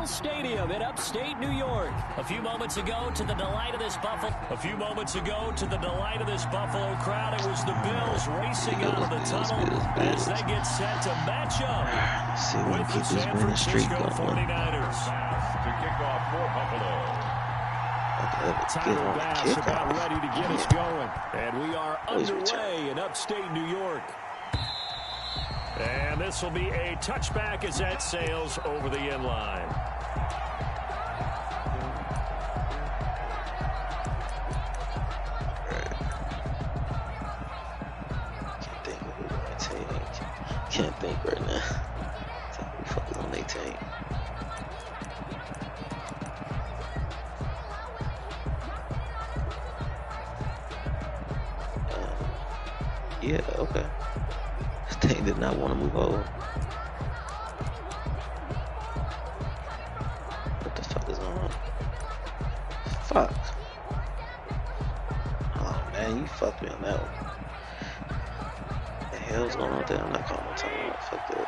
Bills Stadium in upstate New York. A few moments ago, to the delight of this Buffalo crowd, it was the Bills racing out of the tunnel as they get set to match up with the San Francisco 49ers. To kick off for Buffalo. Tyler Bass about ready to get us going. And we are underway in upstate New York. And this will be a touchback as that sails over the end line. Can't think right now. We focus on their team. Yeah, okay. This team did not want to move over. What the fuck is going on? Fuck. Oh man, you fucked me on that one. What the hell's going on there? I'm not calling my time out. Fuck that.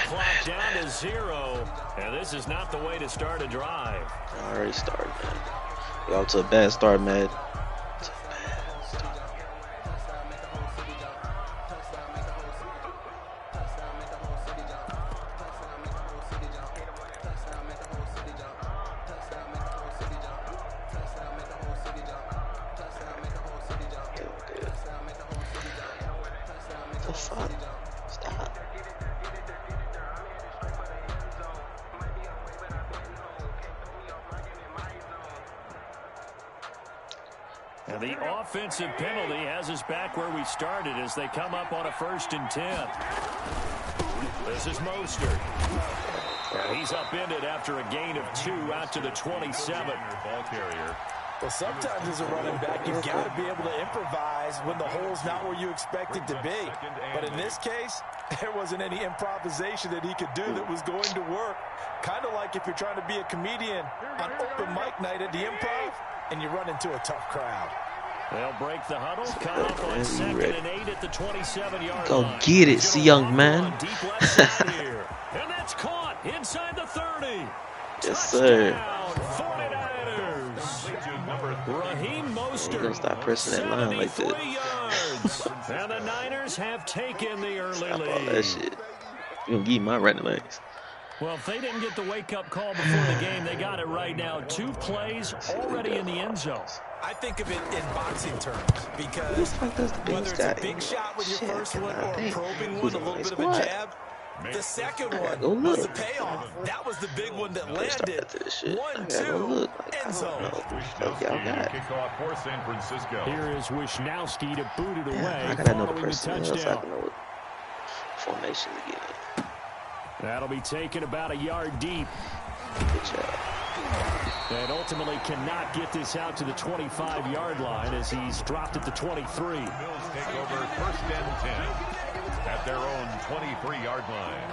Clock down to 0, and this is not the way to start a drive. I already started, man. We off to a bad start, man. And the offensive penalty has us back where we started as they come up on a 1st and 10. This is Mostert. And he's upended after a gain of 2 out to the 27. Ball carrier. Well, sometimes as a running back, you've got to be able to improvise when the hole's not where you expect it to be. But in this case, there wasn't any improvisation that he could do that was going to work. Kind of like if you're trying to be a comedian on open mic night at the Improv and you run into a tough crowd. They'll break the huddle, come up on 2nd and 8 at the 27-yard line. Go get it, see, young man. Deep left side here. And that's caught inside the 30. Yes, sir. Raheem Mostert, you're gonna stop pressing that line like that. And the Niners have taken the early stop lead. All that shit. You gonna give my running legs. Well, if they didn't get the wake-up call before the game, they got it right now. 2 plays already in the end zone. I think of it in boxing terms because whether it's a big shot with your first one or a probing one, a little bit of a jab, the second one was the payoff. That was the big one that landed. 1-2, end zone. Kickoff for San Francisco. Here is Wisnowski to boot it away. I gotta know the following personnel so I can know what formation to get in. That'll be taken about a yard deep. Good job. And ultimately cannot get this out to the 25-yard line as he's dropped at the 23. Bills take over 1st and 10 at their own 23-yard line.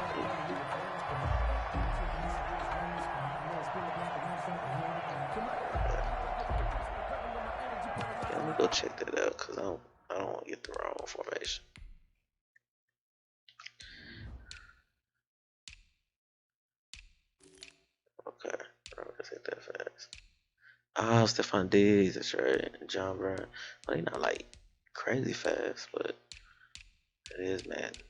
Yeah, let me go check that out because I don't want to get the wrong formation. Okay, I'm gonna take that fast. Ah, Stephon Diggs, that's right, and John Brown. Well, they're not like crazy fast, but it is Madden.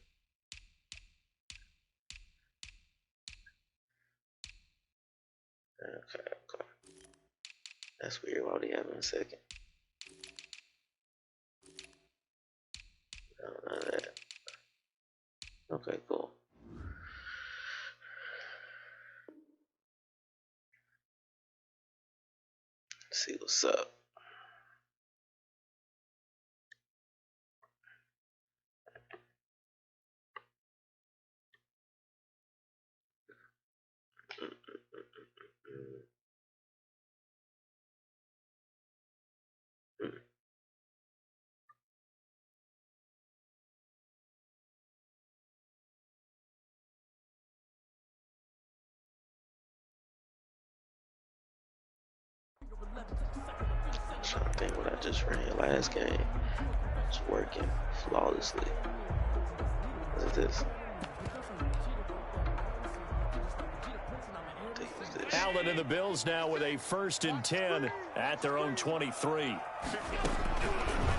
Okay. That's weird. Why would he have in a second? No, none of that. Okay, cool. See what's up. I'm trying to think what I just ran last game. It's working flawlessly. What is this? Allen and the Bills now with a 1st and 10 at their own 23.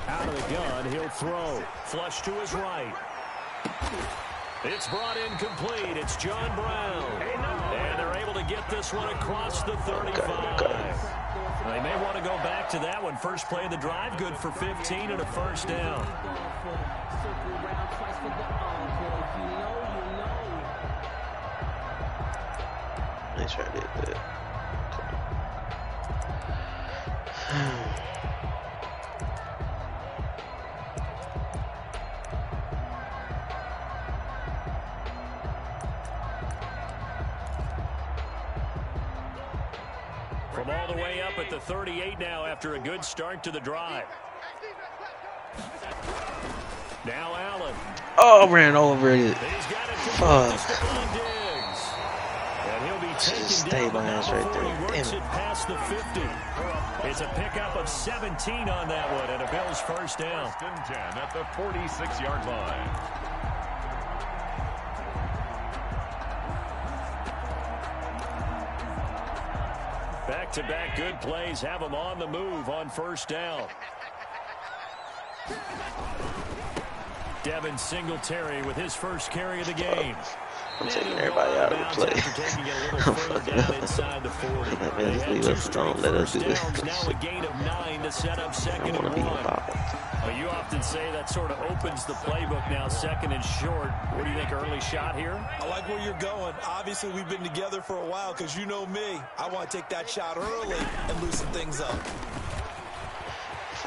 Out of the gun, he'll throw. Flush to his right. It's brought in complete. It's John Brown. And they're able to get this one across the 35. They may want to go back to that one. First play of the drive, good for 15 and a 1st down. Nice try to do that. From all the way up at the 38 now after a good start to the drive. Now Allen. Oh, ran over it. He's got it to Stephon Diggs. And he'll be taken down right before there. he works it past the 50. It's a pickup of 17 on that one and a Bills 1st down. 1st and 10 at the 46-yard line. Back-to-back good plays have them on the move on 1st down. Devin Singletary with his 1st carry of the game. I'm taking everybody out of the play. Man, just leave us alone. Let us do this. Now a gain of 9 to set up 2nd and 1. Well, you often say that sort of opens the playbook now, 2nd and short. What do you think, early shot here? I like where you're going. Obviously, we've been together for a while because you know me. I want to take that shot early and loosen things up.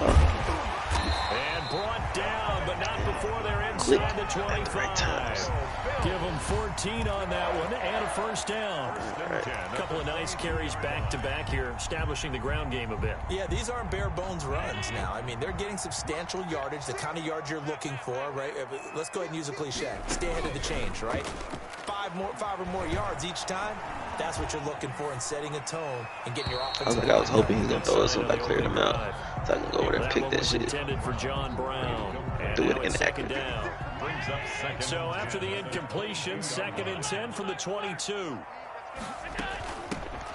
And brought down, but not before they're inside the 25. Give them 14 on that one and a 1st down. A couple of nice carries back-to-back here, establishing the ground game a bit. Yeah, these aren't bare-bones runs now. I mean, they're getting substantial yardage, the kind of yards you're looking for, right? Let's go ahead and use a cliche. Stay ahead of the change, right? 5 or more yards each time. That's what you're looking for in setting a tone and getting your offense. I was hoping he was going to throw it so I cleared him out. So I can go over there and pick that shit. Intended for John Brown. And do it now it's 2nd inaccurately. down. So after the incompletion, 2nd and 10 from the 22.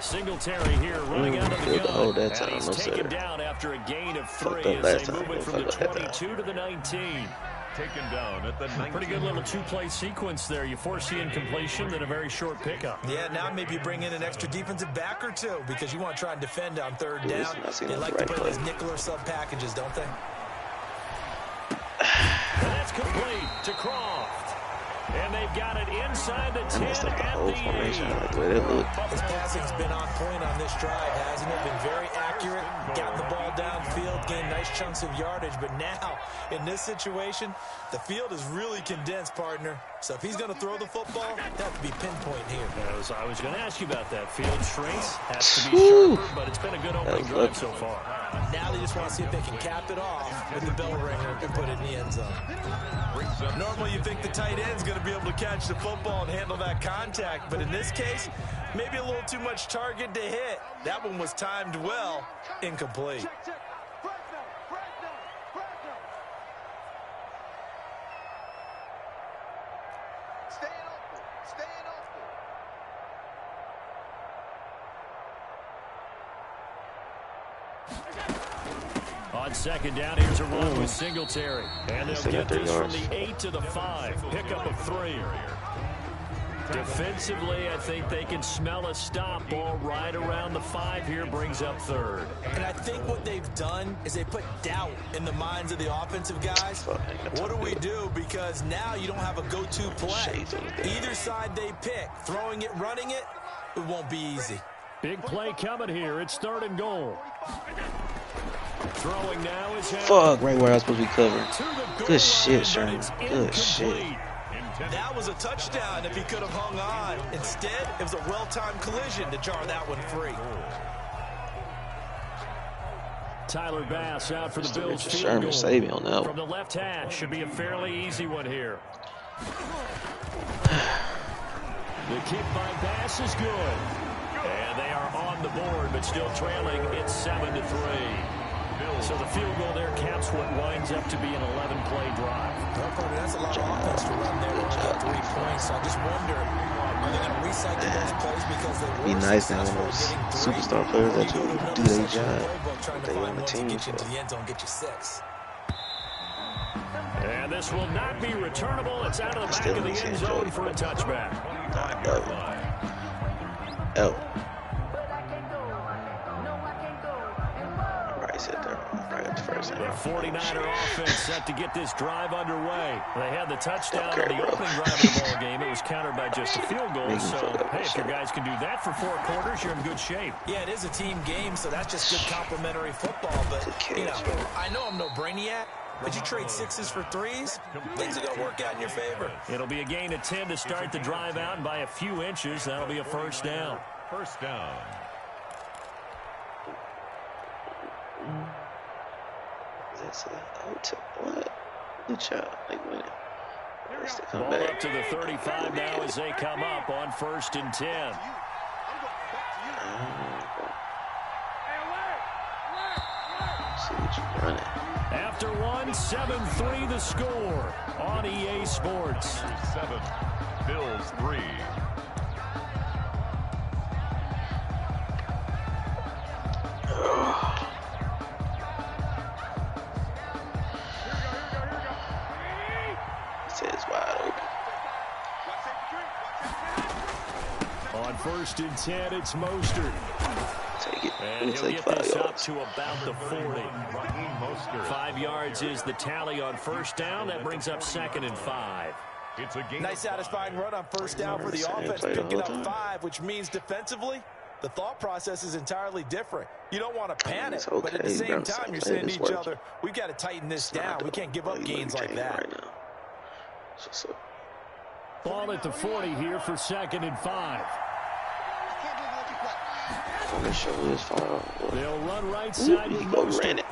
Singletary here running out of the gun. And he's taken down after a gain of 3 as they move it from the 22 to the 19. Taken down at the 19. Pretty good little 2-play sequence there. You force the incompletion, then a very short pickup. Yeah, now maybe you bring in an extra defensive back or two because you want to try and defend on 3rd down. They like to play those nickel or sub packages, don't they? And that's complete to Croft. And they've got it inside the 10 at the 8. His passing's been on point on this drive, hasn't it? Been very accurate, gotten the ball downfield, gained nice chunks of yardage. But now, in this situation, the field is really condensed, partner. So if he's going to throw the football, that have to be pinpoint here. I was going to ask you about that. Field shrinks, has to be sharper, but it's been a good opening drive so far. Now they just want to see if they can cap it off with the bell ringer and put it in the end zone. Normally you think the tight end's going to be able to catch the football and handle that contact, but in this case, maybe a little too much target to hit. That one was timed well, incomplete. On 2nd down, here's a run with Singletary. And they'll get this from the 8 to the 5. Pickup of 3. Defensively, I think they can smell a stop. Ball right around the 5 here, brings up 3rd. And I think what they've done is they put doubt in the minds of the offensive guys. What do we do? Because now you don't have a go-to play. Either side they pick, throwing it, running it, it won't be easy. Big play coming here. It's 3rd and goal. Throwing now is fuck, right where I was supposed to be covered. Good shit, Sherman. Good shit. That was a touchdown if he could have hung on. Instead, it was a well-timed collision to jar that one free. Tyler Bass out for the Bills field Sherman goal. saving on that one. From the left hash, should be a fairly easy one here. The kick by Bass is good. And they are on the board, but still trailing. It's 7-3. So the field goal there caps what winds up to be an 11-play drive. That's a lot of offense to run there to get 3 points. So I just wonder, are they going to recycle those plays because they Be were nice now when successful those getting 3. superstar players Or that you go to do another their section of the job. playbook trying to They on find the one to team, get you so. into the end zone, get you 6. And this will not be returnable. It's out of the back Still of the need to end enjoy zone it. for a touchback. L. Right, sit there. Right at the first The half. 49er offense set to get this drive underway. They had the touchdown on the opening drive of the ball game. It was countered by just a field goal. So, hey, if your guys can do that for 4 quarters, you're in good shape. Yeah, it is a team game, so that's just good complimentary football. But, you know, I know I'm no brainiac, but you trade 6s for 3s, things are going to work out in your favor. It'll be a gain of 10 to start the drive out, and by a few inches, that'll be a first down. First down. What? Good job. They win it. Ball up to the 35 now as they come up on 1st and 10. See what you're running. After one, 7-3 the score on EA Sports. 7, Bills 3. It's wide open. On 1st and 10, it's Mostert. Take it. And he'll get this up to about the 40. 5 yards is the tally on 1st down. That brings up 2nd and 5. It's a game. Nice satisfying run on 1st down for the offense, picking up 5, which means defensively, the thought process is entirely different. You don't want to panic, but at the same time, you're saying to each other, we've got to tighten this down. We can't give up gains like that. Ball at the 40 here for 2nd and 5. They'll run right side with Mostert.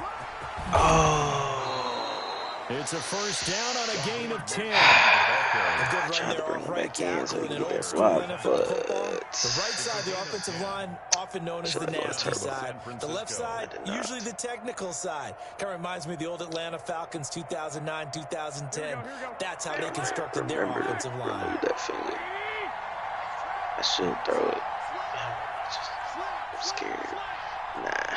It's a first down on a gain of 10. A good run there off right tackle in an old school NFL football. The right side of the offensive line, often known as the nasty side. The left side, usually the technical side. Kind of reminds me of the old Atlanta Falcons 2009, 2010. That's how they constructed their offensive line. I should throw it. I'm scared. Nah.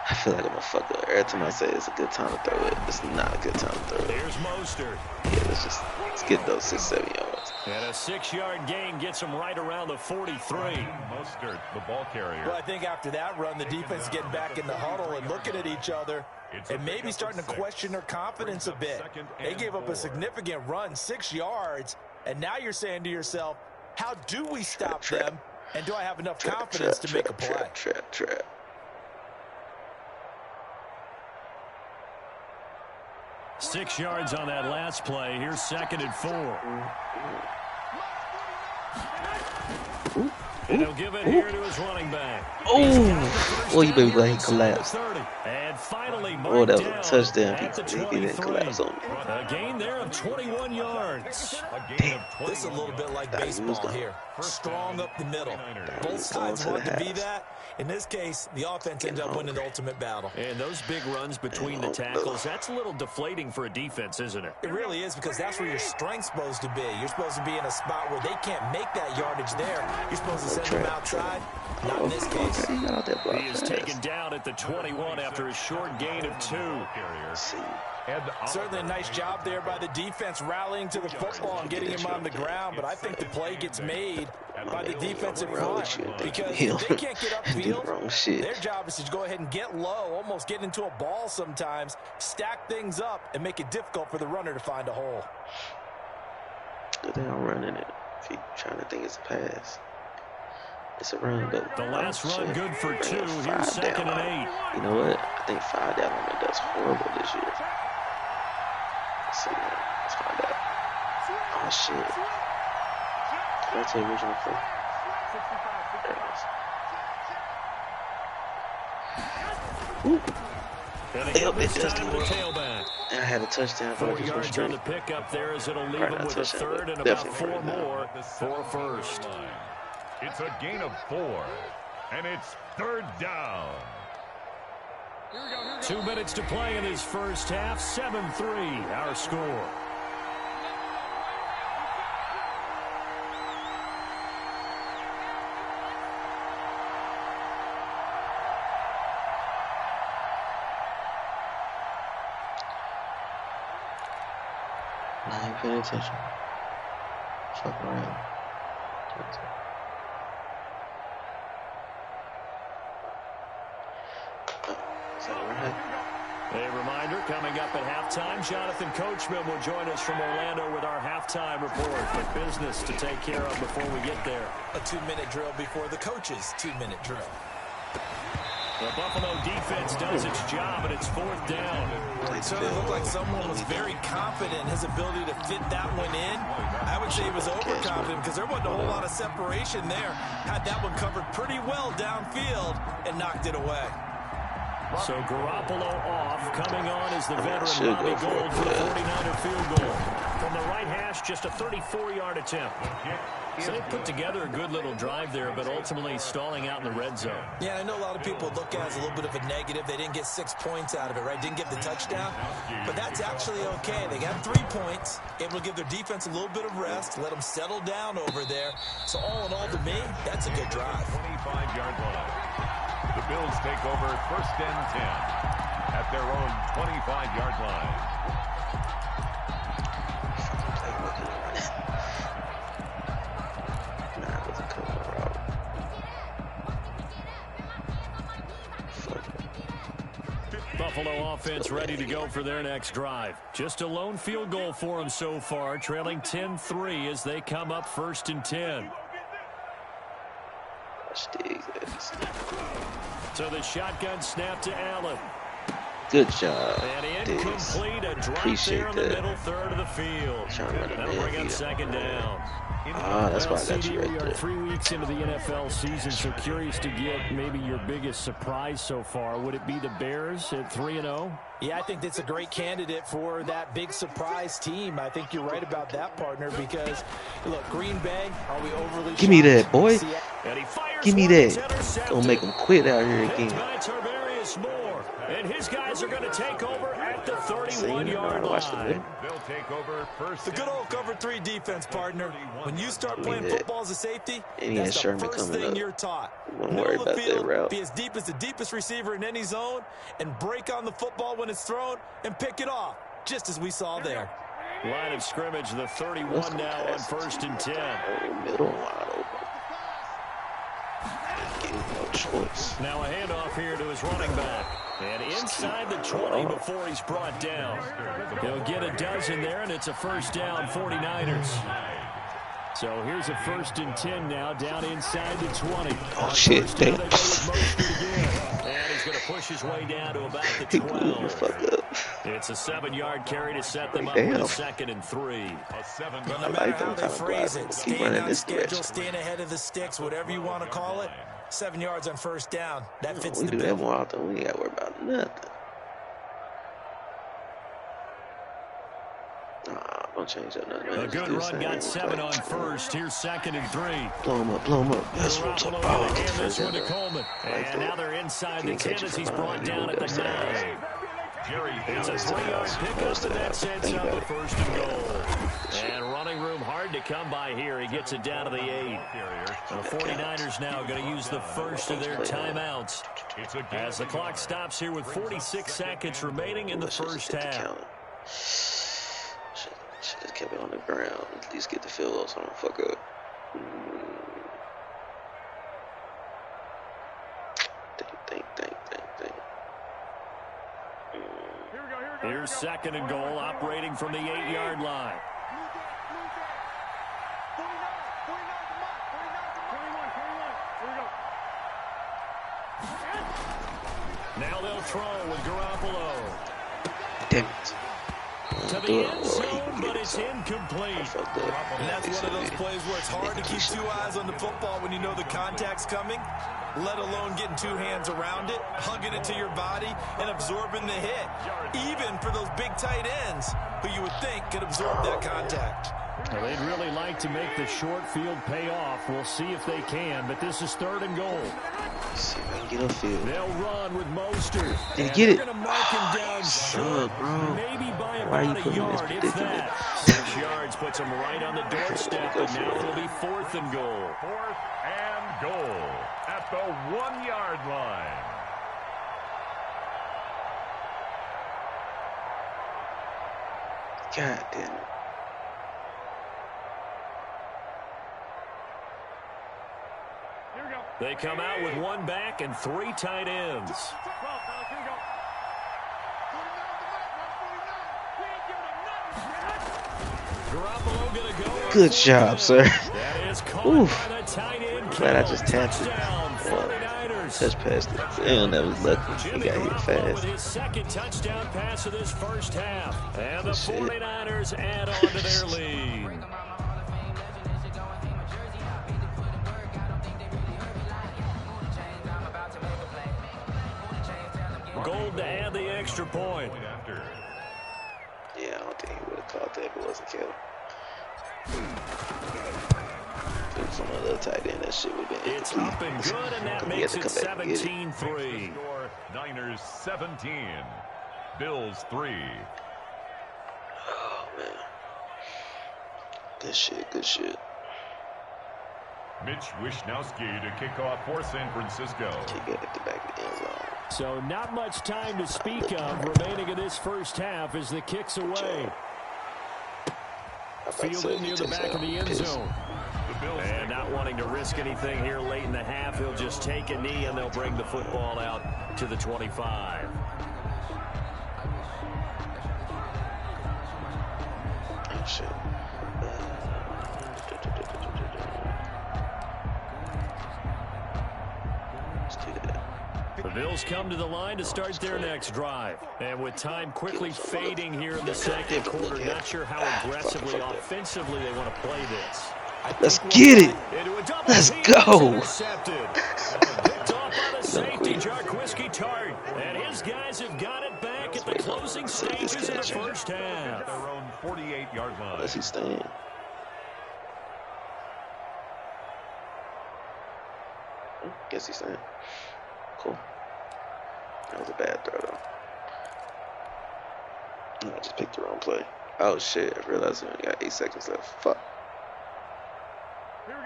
I feel like I'm a fucker. Every time I say it's a good time to throw it, it's not a good time to throw it. Here's Mostert. Yeah, let's get those 6-7 yards. And a 6-yard gain gets him right around the 43. Mostert, the ball carrier. Well, I think after that run, the defense getting back in the huddle and looking at each other and maybe starting to question their confidence a bit. They gave up a significant run, 6 yards, and now you're saying to yourself, how do we stop them? And do I have enough confidence to make a play? Trap. 6 yards on that last play. Here's 2nd and 4. And he'll give it here to his running back. Oh, you baby boy, he collapsed. And finally, that was a touchdown. He didn't collapse on me. A gain there of 21 yards. Damn. This is a little bit like baseball here. Strong up the middle. Both sides want to be that. In this case, the offense ends up winning the ultimate battle. And those big runs between the tackles, that's a little deflating for a defense, isn't it? It really is, because that's where your strength's supposed to be. You're supposed to be in a spot where they can't make that yardage there. You're supposed to send them outside. Not in this case. He is taken down at the 21 after a short gain of 2. Certainly a nice job there by the defense rallying to the football and getting him on the ground, but I think the play gets made by the defensive front, because if they can't get upfield, their job is to go ahead and get low, almost get into a ball sometimes, stack things up, and make it difficult for the runner to find a hole. Good thing I'm running it. If you're trying to think it's a pass. It's a run, but the last run good for 2. Here's 2nd and 8. You know what? I think 5 down on me does horrible this year. Let's see. Let's find out. Oh shit! Can I tell you original play? There it is. It does the tailback. And I had a touchdown. 4 yards on the pickup there, as it'll leave him with a 3rd and about 4 more for 1st. It's a gain of 4, and it's 3rd down. 2 minutes to play in this first half. 7-3, our score. I ain't paying attention. Fuck around. Is that right? A reminder, coming up at halftime, Jonathan Coachman will join us from Orlando with our halftime report. But business to take care of before we get there. A 2-minute drill before the coach's 2-minute drill. The Buffalo defense does its job, and it's 4th down. It certainly looked like someone was very confident in his ability to fit that one in. I would say he was overconfident because there wasn't a whole lot of separation there. Had that one covered pretty well downfield and knocked it away. So Garoppolo off. Coming on is the veteran Robbie Gould for the 49er field goal. From the right hash, just a 34-yard attempt. So they put together a good little drive there, but ultimately stalling out in the red zone. Yeah, I know a lot of people look at it as a little bit of a negative. They didn't get 6 points out of it, right? Didn't get the touchdown. But that's actually okay. They got 3 points, able to give their defense a little bit of rest, let them settle down over there. So all in all, to me, that's a good drive. 25-yard line. The Bills take over 1st and 10 at their own 25-yard line. Buffalo offense ready to go for their next drive. Just a lone field goal for them so far, trailing 10-3 as they come up 1st and 10. So the shotgun snap to Allen. Good job. And incomplete, a drop Appreciate there in the middle third of the field. That'll bring up 2nd down. That's why I got you right We are there. 3 weeks into the NFL season, so curious to get maybe your biggest surprise so far. Would it be the Bears at 3-0? Yeah, I think that's a great candidate for that big surprise team. I think you're right about that, partner, because, look, Green Bay, are we overly Give me shocked? that, boy. And he fires Give me one, it's that. intercepted. Gonna make them quit out here Picked again. by Tarvarius Moore, and his guys are going to take over at the See, I 31-yard watched the line. video. They'll take over 1st. The good old cover 3 defense, partner. When you start playing that. football as a safety, And that's the Sherman first coming thing up. you're taught. Don't Middle worry of the about that field, route. be as deep as the deepest receiver in any zone, and break on the football when it's thrown and pick it off, just as we saw there. Line of scrimmage, the 31 now on 1st and 10. Middle wide open. Give him no choice. Now a handoff here to his running back. And inside the 20 before he's brought down. He'll get a dozen there, and it's a 1st down, 49ers. So here's a 1st and 10 now, down inside the 20. Oh, shit. Damn. And he's going to push his way down to about the He blew the 12. fuck up. It's a 7-yard carry to set them up Damn. with a 2nd and 3. But no I matter like how them they kind of phrase driving. it, Keep staying running on this schedule, direction. staying ahead of the sticks, whatever you want to call it, 7 yards on 1st down. That fits We the do that bill. more often. We ain't got to worry about nothing. Don't change up nothing, man. A Just good do the run same got thing. 7 on 1st. Here's 2nd and 3. Blow him up, blow him up. That's what I'm talking Garoppolo about. going to hand First this one to down. Coleman. Like And that. now they're inside the Can't 10 catch as it he's from brought behind. down at the Goes to the 9. It's a 3-yard pickup, and that sets up a 1st and goal. And running room hard to come by here. He gets it down to the 8. The 49ers now going to use the first of their timeouts as the clock stops here with 46 seconds remaining in the first half. Should have kept it on the ground. At least get the field goal so I don't fuck up. Think. Here's 2nd and goal, operating from the 8-yard line. Now they'll throw with Garoppolo. Damn it. To the end zone, but it's incomplete. And that's one of those plays where it's hard to keep 2 eyes on the football when you know the contact's coming, let alone getting 2 hands around it, hugging it to your body, and absorbing the hit. Even for those big tight ends who you would think could absorb that contact. Well, they'd really like to make the short field pay off. We'll see if they can, but this is 3rd and goal. Let's see if I can get upfield. They'll run with Mostert. Did he get it? They're going to mark him down short, bro. maybe by Why are you about a putting me in this yard, if predicament? that. 6 yards puts him right on the doorstep, and now it'll be 4th and goal. 4th and goal at the 1-yard line. God damn it. They come out with one back and 3 tight ends. Good job, sir. Oof. Glad I just tapped it. Just past it. Damn, that was lucky. He got hit fast. His second touchdown pass of this first half. And the 49ers add on to their lead. Gold to add the extra point. Yeah, I don't think he would have caught that if it wasn't killed. Some other tight end, that shit would have been It's up and good, and that makes it 17-3. Niners 17, Bills 3. Oh, man. Good shit, good shit. Mitch Wishnowski to kick off for San Francisco. Kick it at the back of the end zone. So not much time to speak of remaining in this first half as the kick's away. Fielded near the back of the end zone. And not wanting to risk anything here late in the half, he'll just take a knee and they'll bring the football out to the 25. Oh, shit. The Bills come to the line to start their next drive. And with time quickly fading here in the second quarter, not sure how aggressively, offensively they want to play this. Let's get it. Let's go. Picked off by the safety, Jarquiski Tart. And his guys have got it back at the closing stages of the first half. Their own 48-yard line. Unless he's staying. Guess he's staying. Cool. That was a bad throw, though. I just picked the wrong play. Oh, shit. I realized we only got 8 seconds left. Fuck.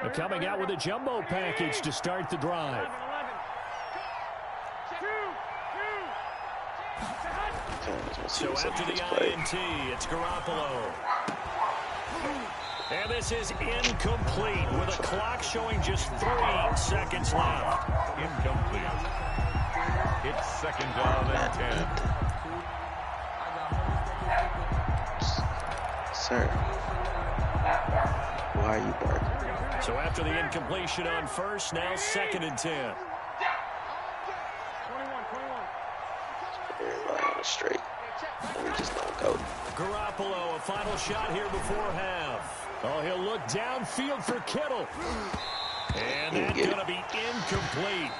They're coming out with a jumbo package to start the drive. So after the INT, it's Garoppolo. And this is incomplete with a clock showing just 3 seconds left. Incomplete. It's second down and 10. Sir. Why are you barking? So after the incompletion on first, now second and 10. Everybody on the straight. And we just don't go. Garoppolo, a final shot here before half. Oh, he'll look downfield for Kittle. And that's going to be incomplete.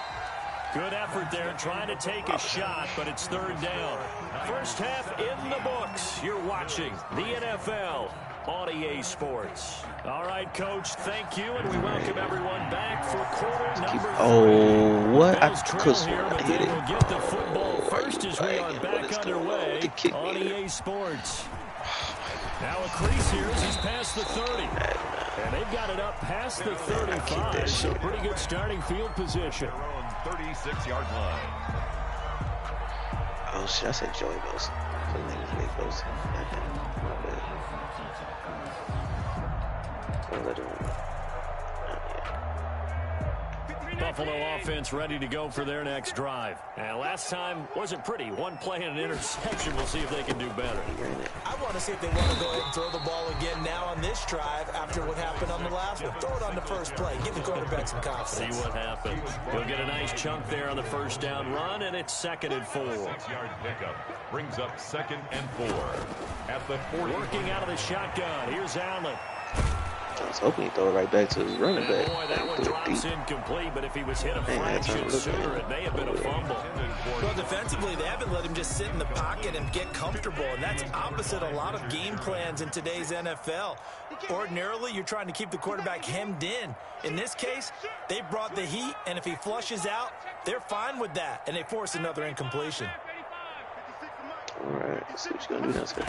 Good effort there trying to take a shot, but it's third down. First half in the books. You're watching the NFL on EA Sports. All right, Coach, thank you, and we welcome everyone back for quarter number 3. Oh, what? I could here, but hit they it. will get the football first as we are back What is underway going on? on EA Sports. Now a crease here as he's past the 30. And they've got it up past the 35, so pretty good starting field position. 36-yard line. Oh, shit. I said Joey Mills. Buffalo offense ready to go for their next drive. And last time wasn't pretty. One play and an interception. We'll see if they can do better. I want to see if they want to go ahead and throw the ball again now on this drive after what happened on the last one. Throw it on the first play. Give the quarterback some confidence. See what happens. He'll get a nice chunk there on the first down run, and it's second and 4. 6-yard pickup brings up second and 4 at the 40. Working out of the shotgun. Here's Allen. I was hoping he'd throw it right back to his running back. Boy, that one drops incomplete, but if he was hit a fraction sooner, it may have been a fumble. Well, defensively, they haven't let him just sit in the pocket and get comfortable, and that's opposite a lot of game plans in today's NFL. Ordinarily, you're trying to keep the quarterback hemmed in. In this case, they brought the heat, and if he flushes out, they're fine with that, and they force another incompletion. All right, let's see what you're going to do now, sir.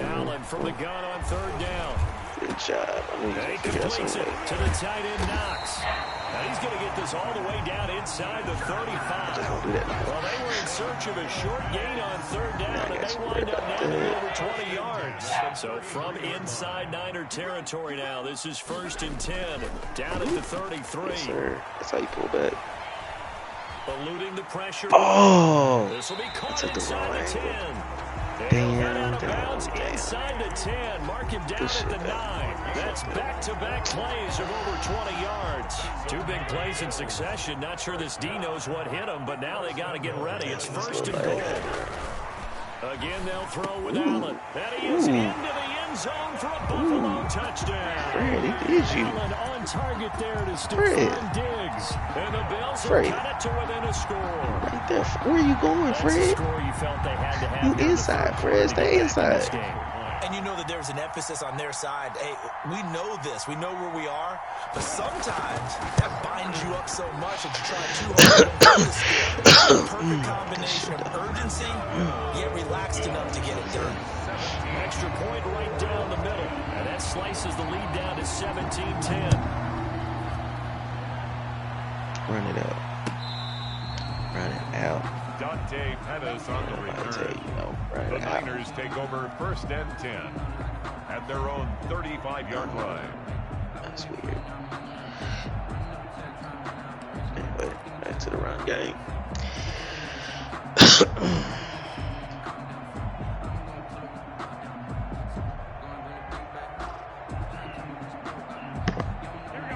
Allen from the gun on third down. Good job. I mean, He completes it to the tight end, Knox. Now he's going to get is all the way down inside the 35. Well, they were in search of a short gain on third down, and they wind up now with over 20 yards. So from inside Niner territory now, this is 1st and 10, down at the 33. Yes, sir. That's how you pull back. Eluding the pressure. Oh! This will be caught That's inside the 10. Damn. Inside the 10. Mark him down at the 9. That's back-to-back plays of over 20 yards. 2 big plays in succession. Not sure this D knows what hit him, but now they got to get ready. It's 1st and goal. Again, they'll throw with Allen. And he is into the end zone for a Buffalo touchdown. Fred, he did you. Allen on target there to Stephon Diggs. And the Bills have cut it to within a score. Right there. Where are you going, Fred? That's a score you felt they had to have. You inside, Fred. Stay inside. And you know that there's an emphasis on their side. Hey, we know this. We know where we are. But sometimes that binds you up so much that you try too hard to do this game. Perfect combination of urgency, yet relaxed enough to get it done. Extra point right down the middle. And that slices the lead down to 17-10. Run it out. Run it out. Dante Pettis on the return. The Niners take over 1st and 10 at their own 35-yard line. That's weird. Anyway, back to the run game.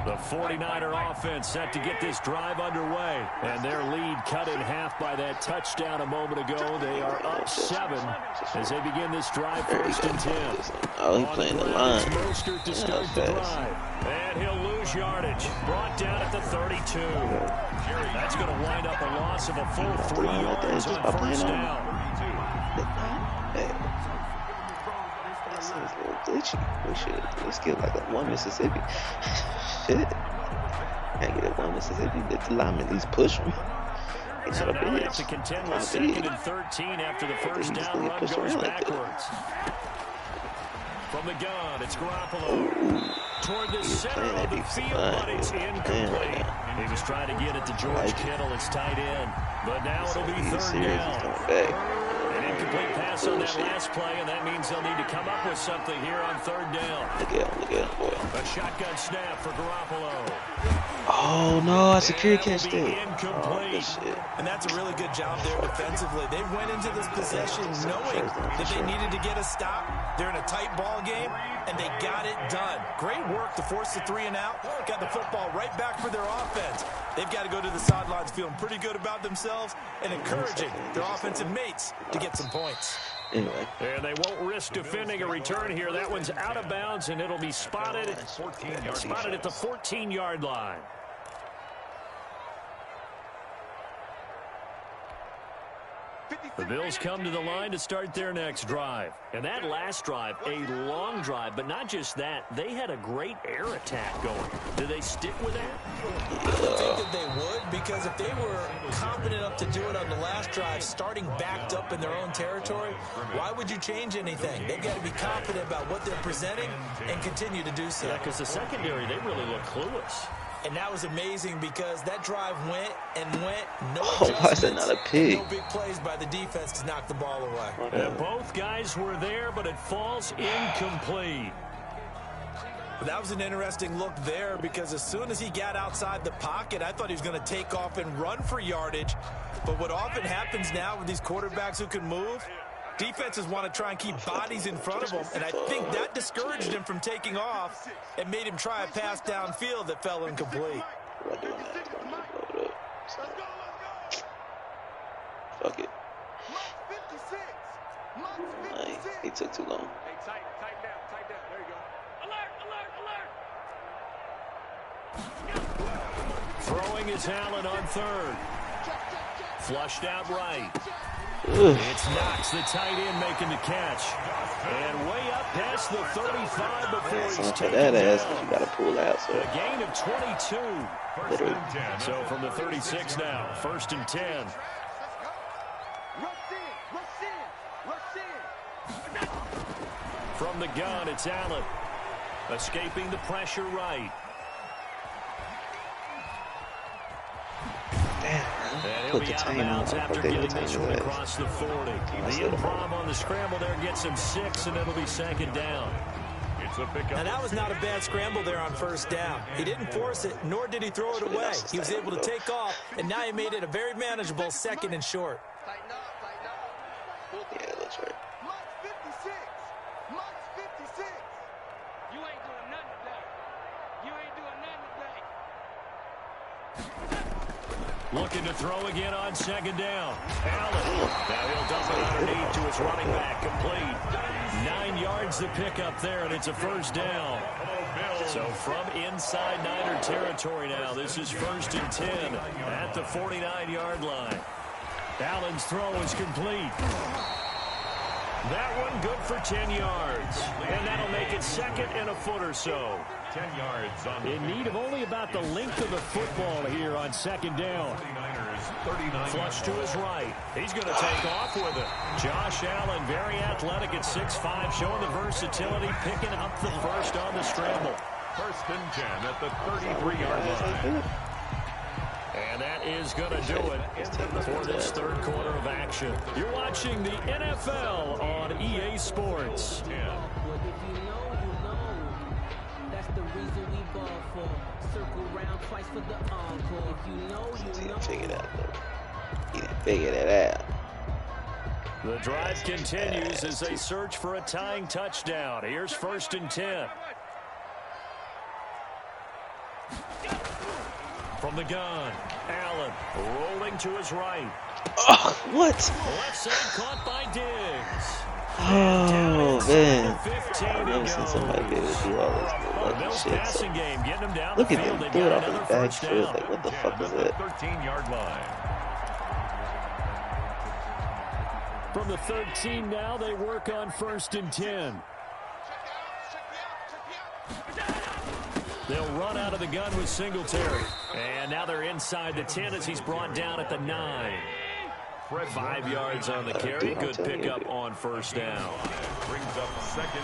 The 49er offense set to get this drive underway. And their lead cut in half by that touchdown a moment ago. They are up 7 as they begin this drive 1st and 10. Oh, he's playing the line. Mostert to start the drive. And he'll lose yardage. Brought down at the 32. That's going to wind up a loss of a full 3 yards on 1st down. That's a little glitchy. Let's get like a 1 Mississippi. Shit. Can't get a 1 Mississippi. Let the lineman at least push him. So now they have to contend with 2nd and 13 after the 1st down run goes backwards. From the gun, it's Garoppolo. Toward the center of the field, but it's incomplete. He was trying to get it to George Kittle, it's tight end. But now it'll be 3rd down. An incomplete pass on that last play, and that means they'll need to come up with something here on 3rd down. Look at him, boy. A shotgun snap for Garoppolo. Oh, no, I security catch that. Incomplete. Shit. And that's a really good job there defensively. They went into this possession knowing that they needed to get a stop. They're in a tight ball game, and they got it done. Great work to force the 3 and out. Got the football right back for their offense. They've got to go to the sidelines feeling pretty good about themselves and encouraging their offensive mates to get some points. Anyway. And they won't risk defending a return here. That one's out of bounds, and it'll be spotted at the 14-yard line. The Bills come to the line to start their next drive. And that last drive, a long drive, but not just that. They had a great air attack going. Do they stick with that? I would think that they would, because if they were confident enough to do it on the last drive, starting backed up in their own territory, why would you change anything? They've got to be confident about what they're presenting and continue to do so. Yeah, because the secondary, they really look clueless. And that was amazing because that drive went and went. No why is that not a pick? No big plays by the defense to knock the ball away. Both guys were there, but it falls incomplete. That was an interesting look there because as soon as he got outside the pocket, I thought he was going to take off and run for yardage. But what often happens now with these quarterbacks who can move, defenses want to try and keep bodies in front of them, and I think that discouraged him from taking off and made him try a pass downfield that fell incomplete. Fuck it. He took too long. Tight down. There you go. Alert. Throwing is Allen on 3rd. Flushed out right. Ugh. It's Knox, the tight end, making the catch. And way up past the 35 before he's taken that ass, down. you got to pull out. So. A gain of 22. Literally. So from the 36 now, 1st and 10. From the gun, it's Allen. Escaping the pressure right. to be out of bounds after getting this one across the 40. The improv on the scramble there gets him 6, and it'll be second down. And that was not a bad scramble there on first down. He didn't force it, nor did he throw it away. He was able to take off, and now he made it a very manageable 2nd and short. Yeah, it looks right. You ain't doing nothing today. You ain't doing nothing today. Looking to throw again on 2nd down. Allen. Now he'll dump it underneath to his running back. Complete. 9 yards to pick up there, and it's a first down. So from inside Niner territory now, this is 1st and 10 at the 49-yard line. Allen's throw is complete. That one good for 10 yards. And that'll make it 2nd and a foot or so. 10 yards on in need of only about the length of the football here on 2nd down. Flush to his right. He's going to take off with it. Josh Allen, very athletic at 6'5", showing the versatility, picking up the first on the scramble. 1st and 10 at the 33-yard line. And that is going to do it for this 3rd quarter of action. You're watching the NFL on EA Sports. He didn't figure that out, though. He didn't figure that out. The drive continues as they search for a tying touchdown. Here's 1st and 10. From the gun, Allen rolling to his right. Oh, what? Left side caught by Diggs. Oh, man. 15 I've never seen somebody be able to do all this Bill's shit. passing game, getting him down Look the at field. him They do it got off his another back first foot. down. Like, what the fuck is that? 13-yard line. From the 13 now, they work on 1st and 10. They'll run out of the gun with Singletary. And now they're inside the 10 as he's brought down at the 9. 5 yards on the carry. Good pickup on 1st down. Brings up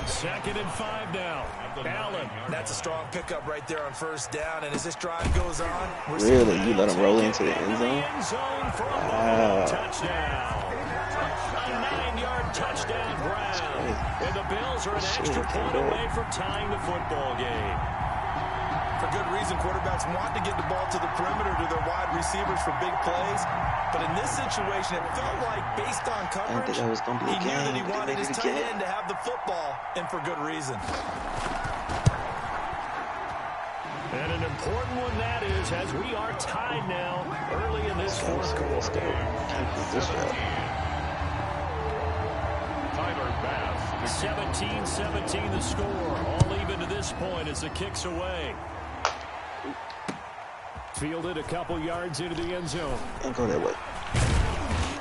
2nd and 5 now. Allen. That's a strong pickup right there on 1st down. And as this drive goes on, we're Really? You let him roll into the end zone? Wow. Touchdown. A 9-yard touchdown grab. And the Bills are an extra point away from tying the football game. For good reason, quarterbacks want to get the ball to the perimeter to their wide receivers for big plays. But in this situation, it felt like, based on coverage, he knew that he wanted his tight end to have the football, and for good reason. And an important one that is, as we are tied now early in this 4th quarter. Tyler Bass. 17-17 the score. All even to this point as the kick's away. Fielded a couple yards into the end zone. Don't go that way.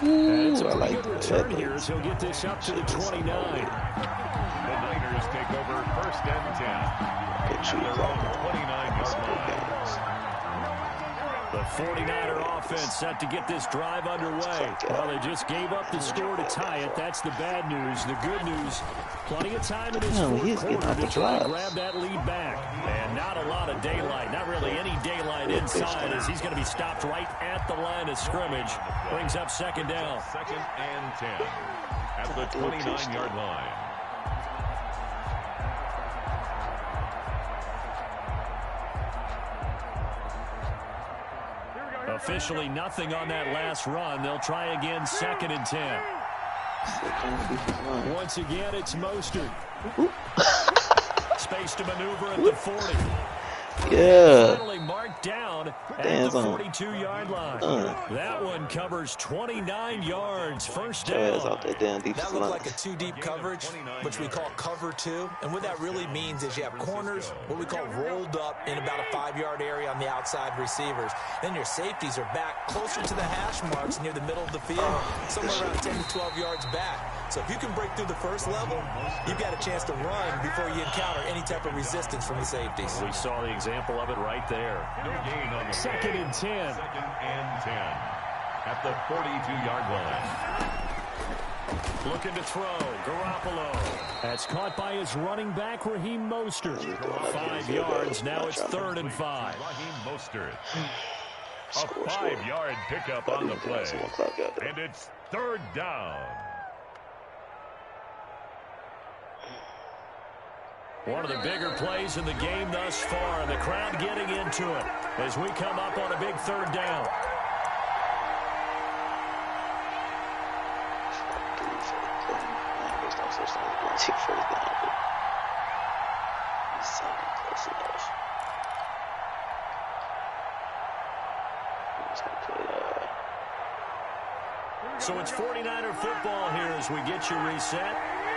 And it's a pretty good return here as he'll get this up to the 29. The Niners take over 1st and 10. Get you Their own 29-yard line. The 49er offense set to get this drive underway. Well, they just gave up the score to tie it. That's the bad news. The good news, plenty of time in this 4th quarter to try and grab that lead back. And not a lot of daylight, not really any daylight inside as he's going to be stopped right at the line of scrimmage. Brings up 2nd down. 2nd and 10 at the 29-yard line. Officially nothing on that last run. They'll try again 2nd and 10. Once again, it's Mostert. Space to maneuver at the 40. Yeah. Finally marked down at the 42-yard line. That one covers 29 yards. First down. That looked like a two-deep coverage, which we call cover 2. And what that really means is you have corners, what we call rolled up in about a 5-yard area on the outside receivers. Then your safeties are back closer to the hash marks near the middle of the field, somewhere around 10 to 12 yards back. So if you can break through the first level, you've got a chance to run before you encounter any type of resistance from the safeties. We saw the example of it right there. No gain on the 2nd and 10. 2nd and 10 at the 42-yard line. Looking to throw. Garoppolo. That's caught by his running back, Raheem Mostert. 5 yards. Now it's 3rd and 5. Raheem Mostert. A 5-yard pickup on the play. And it's 3rd down. One of the bigger plays in the game thus far, and the crowd getting into it as we come up on a big 3rd down. So it's 49er football here as we get you reset.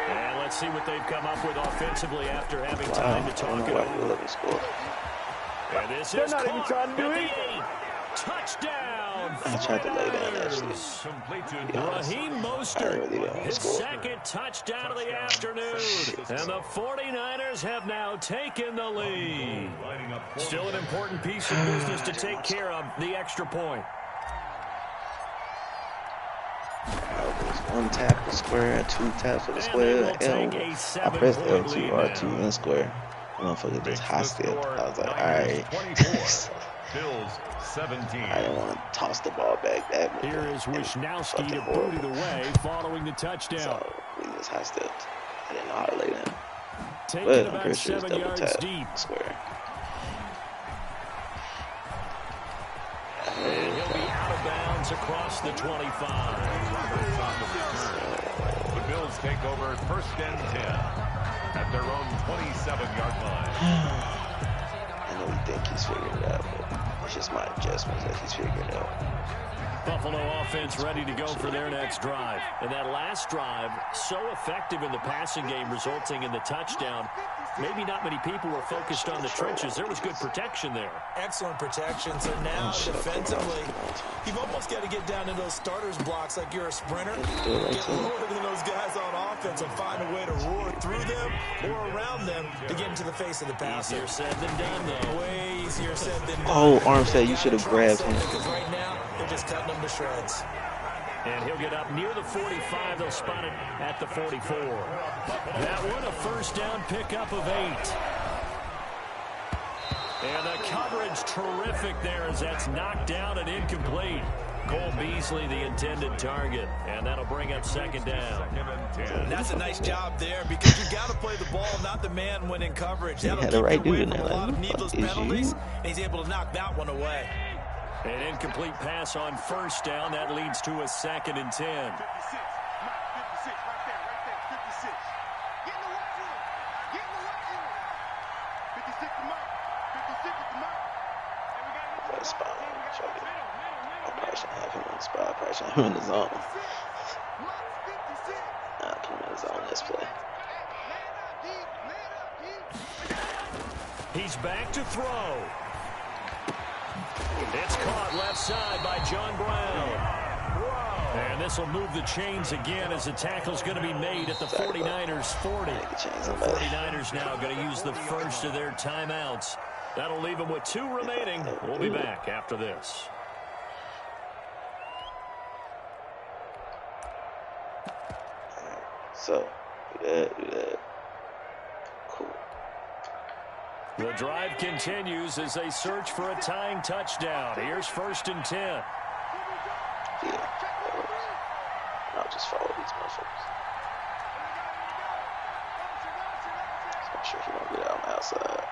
And let's see what they've come up with offensively after having time to talk it over. And this is not even trying to do it. anything. Touchdown. I tried to lay down, actually. Raheem Mostert, his 2nd touchdown of the afternoon. And the 49ers have now taken the lead. Still an important piece of business to take care of, the extra point. One tap for square, 2 taps for the square, L. I pressed L2, R2, and square. Motherfucker just hostile. I was like, alright. Bills 17. I didn't want to toss the ball back that much. Here is Wisnowski to boot it away following the touchdown. So we just hostile. I didn't know how to lay down. Taking But I'm about pretty sure it's 7 double yards tap deep. square. And he'll be out of bounds across the 25. The Bills take over 1st and 10 at their own 27-yard line. I know he think he's figured it out, but it's just my adjustments that he's figured out. Buffalo offense ready to go for their next drive. And that last drive, so effective in the passing game, resulting in the touchdown. Maybe not many people were focused on the trenches. There was good protection there. Excellent protection. So now, defensively, you've almost got to get down in those starters blocks like you're a sprinter. Get lower than those guys on offense and find a way to roar through them or around them to get into the face of the passer. Easier said than done, though. Way easier said than done. Oh, Armstead, you should have grabbed him. Because right now, they're just cutting them to shreds. And he'll get up near the 45. They'll spot it at the 44. That one, a 1st down pickup of 8. And the coverage terrific there as that's knocked down and incomplete. Cole Beasley, the intended target. And that'll bring up 2nd down. That's a nice job there because you got to play the ball, not the man when in coverage. That'll had keep the right you away dude in from a there. lot of Like, needless who the fuck is penalties, you? and he's able to knock that one away. An incomplete pass on 1st down. That leads to a 2nd and 10. Spot. I probably shouldn't have him in the spot. I probably shouldn't have him in the zone. Nah, put him in the zone this play. He's back to throw. It's caught left side by John Brown. And this will move the chains again as the tackle's going to be made at the 49ers 40. The 49ers now going to use the first of their timeouts. That'll leave them with 2 remaining. We'll be back after this. So, do that. Cool. The drive continues as they search for a tying touchdown. Here's 1st and 10. Yeah, that works. I'll just follow these motherfuckers. Just make sure he don't get out on the outside.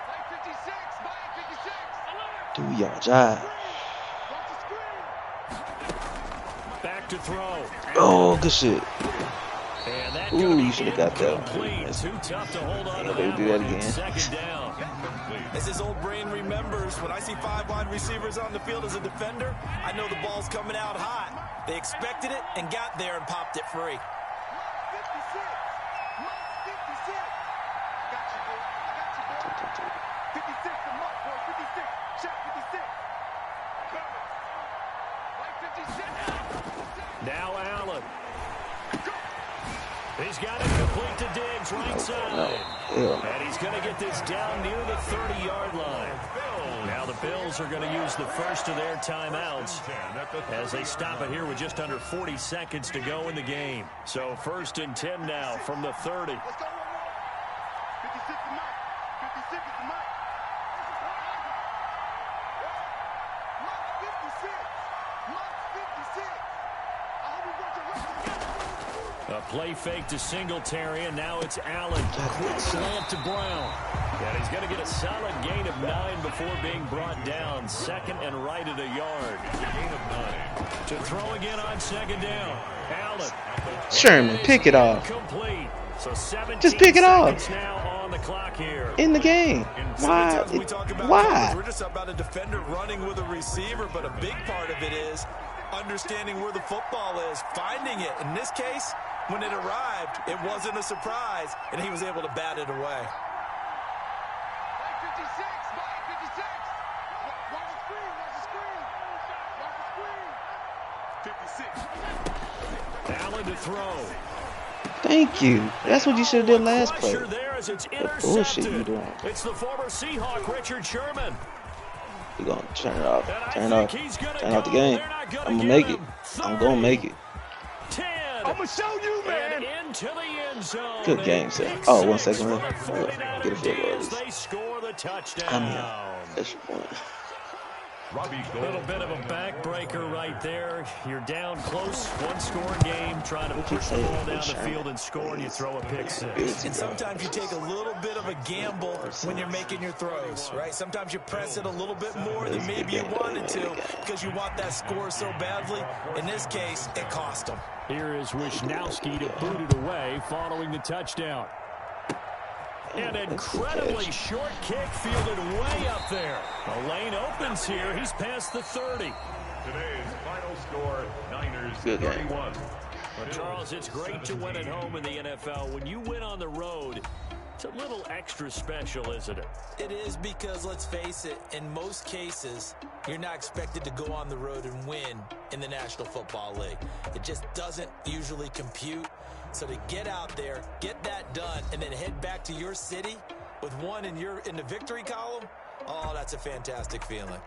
Do your job. Back to throw. Oh, good shit. And that Ooh, you should have got that. complete. Too tough to hold on to They that do that one. again. 2nd down. As his old brain remembers, when I see 5 wide receivers on the field as a defender, I know the ball's coming out hot. They expected it and got there and popped it free. Now Allen. He's got it complete to Diggs, right side. And he's going to get this down near the 30-yard line. Now the Bills are going to use the first of their timeouts as they stop it here with just under 40 seconds to go in the game. So 1st and 10 now from the 30. A play fake to Singletary, and now it's Allen. Quick slant to Brown. And he's going to get a solid gain of 9 before being brought down. Second and right at a yard. Gain of 9. To throw again on second down. Allen. Sherman, pick it off. Complete. So just pick it off. Now on the clock here. In the game. Why? Why? We're just about a defender running with a receiver, but a big part of it is understanding where the football is, finding it. In this case, when it arrived, it wasn't a surprise, and he was able to bat it away. 56. Allen to throw. Thank you. That's what you should have done last play. There as it's The bullshit you doing. It's the former Seahawk, Richard Sherman. You're going to turn it off. Turn it off. Turn off the game. I'm going to make it. I'm going to make it. 10. I'm going to show you, man. Into the end zone. Good game, sir. Oh, 1 second left. Get a field goal. They score the touchdown. I'm here. Extra point. A little bit of a backbreaker right there. You're down close, one-score game, trying to push the ball down the field and score, and you throw a pick six. And sometimes you take a little bit of a gamble when you're making your throws, right? Sometimes you press it a little bit more than maybe you wanted to because you want that score so badly. In this case, it cost them. Here is Wisnowski to boot it away following the touchdown. An incredibly short kick fielded way up there. The lane opens here. He's past the 30. Today's final score, Niners 31. But Charles, it's great to win at home in the NFL. When you win on the road, it's a little extra special, isn't it? It is because, let's face it, in most cases, you're not expected to go on the road and win in the National Football League. It just doesn't usually compute. So to get out there, get that done, and then head back to your city with one in the victory column, oh, that's a fantastic feeling.